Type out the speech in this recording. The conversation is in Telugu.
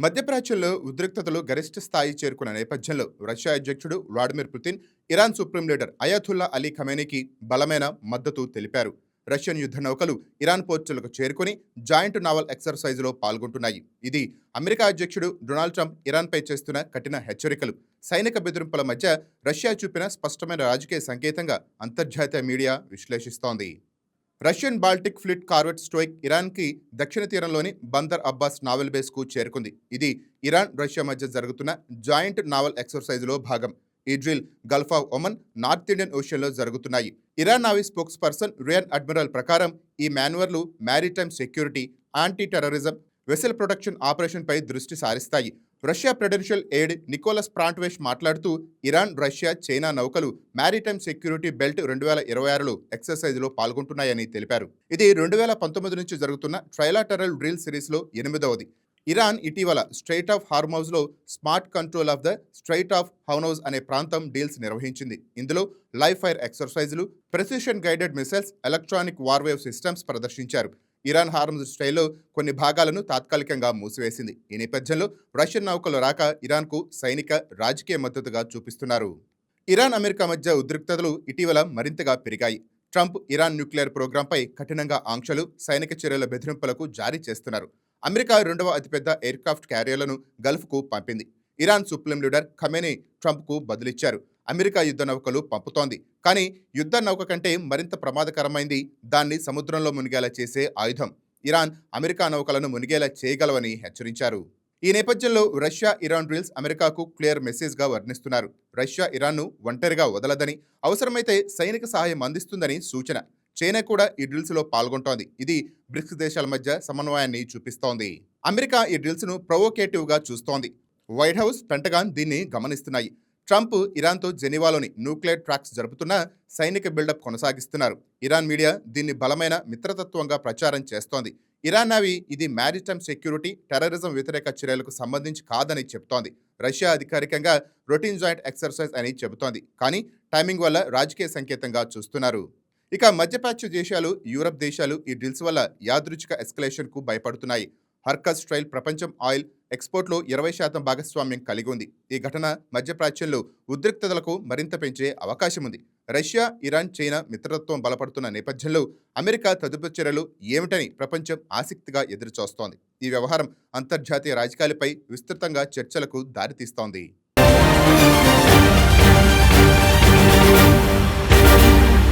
మధ్యప్రాచ్యంలో ఉద్రిక్తతలు గరిష్ట స్థాయి చేరుకున్న నేపథ్యంలో రష్యా అధ్యక్షుడు Vladimir Putin Iran supreme leader Ayatollah Ali ఖమేనీకి బలమైన మద్దతు తెలిపారు. రష్యన్ యుద్ధ నౌకలు ఇరాన్ పోర్టులకు చేరుకుని జాయింట్ నావల్ ఎక్సర్సైజులో పాల్గొంటున్నాయి. ఇది అమెరికా అధ్యక్షుడు డొనాల్డ్ ట్రంప్ ఇరాన్పై చేస్తున్న కఠిన హెచ్చరికలు, సైనిక బెదిరింపుల మధ్య రష్యా చూపిన స్పష్టమైన రాజకీయ సంకేతంగా అంతర్జాతీయ మీడియా విశ్లేషిస్తోంది. Russian Baltic fleet corvette Stoikiy ఇరాన్కి దక్షిణ తీరంలోని బందర్ అబ్బాస్ నావల్ బేస్కు చేరుకుంది. ఇది ఇరాన్ రష్యా మధ్య జరుగుతున్న జాయింట్ నావల్ ఎక్సర్సైజ్లో భాగం. ఈ drill Gulf of Oman, north Indian ఓషన్లో జరుగుతున్నాయి. Iran navy spokesperson rear admiral ప్రకారం ఈ మాన్యువర్లు maritime security, anti terrorism, vessel protection ఆపరేషన్పై దృష్టి సారిస్తాయి. రష్యా ప్రెసిడెన్షియల్ ఎయిడ్ నికోలస్ ప్రాంట్వేష్ మాట్లాడుతూ ఇరాన్, రష్యా, చైనా నౌకలు మ్యారిటైమ్ సెక్యూరిటీ బెల్ట్ 2026లో ఎక్సర్సైజ్లో పాల్గొంటున్నాయని తెలిపారు. ఇది 2019 నుంచి జరుగుతున్న ట్రైలాటరల్ డ్రిల్ సిరీస్లో 8వది. ఇరాన్ ఇటీవల స్ట్రైట్ ఆఫ్ హార్మౌజ్లో smart control of the strait of Hormuz అనే ప్రాంతం డీల్స్ నిర్వహించింది. ఇందులో లైవ్ ఫైర్ ఎక్సర్సైజులు, ప్రెసిషన్ గైడెడ్ మిసైల్స్, ఎలక్ట్రానిక్ వార్వేవ్ సిస్టమ్స్ ప్రదర్శించారు. ఇరాన్ హార్మజ్ స్ట్రైట్లో కొన్ని భాగాలను తాత్కాలికంగా మూసివేసింది. ఈ నేపథ్యంలో రష్యన్ నౌకలు రాక ఇరాన్కు సైనిక, రాజకీయ మద్దతుగా చూపిస్తున్నారు. ఇరాన్, అమెరికా మధ్య ఉద్రిక్తతలు ఇటీవల మరింతగా పెరిగాయి. ట్రంప్ ఇరాన్ న్యూక్లియర్ ప్రోగ్రాంపై కఠినంగా ఆంక్షలు, సైనిక చర్యల బెదిరింపులకు జారీ చేస్తున్నారు. అమెరికా 2వ అతిపెద్ద ఎయిర్క్రాఫ్ట్ క్యారియర్లను గల్ఫ్కు పంపింది. ఇరాన్ సుప్రీం లీడర్ ఖమేనీ ట్రంప్కు బదులిచ్చారు. అమెరికా యుద్ధ నౌకలు పంపుతోంది, కానీ యుద్ధ నౌక కంటే మరింత ప్రమాదకరమైంది దాన్ని సముద్రంలో మునిగేలా చేసే ఆయుధం. ఇరాన్ అమెరికా నౌకలను మునిగేలా చేయగలవని హెచ్చరించారు. ఈ నేపథ్యంలో రష్యా ఇరాన్ డ్రిల్స్ అమెరికాకు క్లియర్ మెసేజ్గా వర్ణిస్తున్నారు. రష్యా ఇరాన్ను ఒంటరిగా వదలదని, అవసరమైతే సైనిక సహాయం అందిస్తుందని సూచన. చైనా కూడా ఈ డ్రిల్స్లో పాల్గొంటోంది. ఇది బ్రిక్స్ దేశాల మధ్య సమన్వయాన్ని చూపిస్తోంది. అమెరికా ఈ డ్రిల్స్ను ప్రొవోకేటివ్గా చూస్తోంది. వైట్ హౌస్, పెంటగాన్ దీన్ని గమనిస్తున్నాయి. ట్రంప్ ఇరాన్తో జెనీవాలోని న్యూక్లియర్ ట్రాక్స్ జరుపుతున్న సైనిక బిల్డప్ కొనసాగిస్తున్నారు. ఇరాన్ మీడియా దీన్ని బలమైన మిత్రతత్వంగా ప్రచారం చేస్తోంది. ఇరాన్ నావీ ఇది మ్యారిటైమ్ సెక్యూరిటీ, టెర్రరిజం వ్యతిరేక చర్యలకు సంబంధించి కాదని చెబుతోంది. రష్యా అధికారికంగా రొటీన్ జాయింట్ ఎక్సర్సైజ్ అని చెబుతోంది, కానీ టైమింగ్ వల్ల రాజకీయ సంకేతంగా చూస్తున్నారు. ఇక మధ్యప్రాచ్య దేశాలు, యూరప్ దేశాలు ఈ డ్రిల్స్ వల్ల యాదృచ్ఛిక ఎస్కలేషన్కు భయపడుతున్నాయి. హర్కజ్ స్టైల్ ప్రపంచం ఆయిల్ ఎక్స్పోర్ట్లో 20% భాగస్వామ్యం కలిగి ఉంది. ఈ ఘటన మధ్యప్రాచ్యంలో ఉద్రిక్తతలకు మరింత పెంచే అవకాశం ఉంది. రష్యా, ఇరాన్, చైనా మిత్రత్వం బలపడుతున్న నేపథ్యంలో అమెరికా తదుపరి చర్యలు ఏమిటని ప్రపంచం ఆసక్తిగా ఎదురుచూస్తోంది. ఈ వ్యవహారం అంతర్జాతీయ రాజకీయాలపై విస్తృతంగా చర్చలకు దారితీస్తోంది.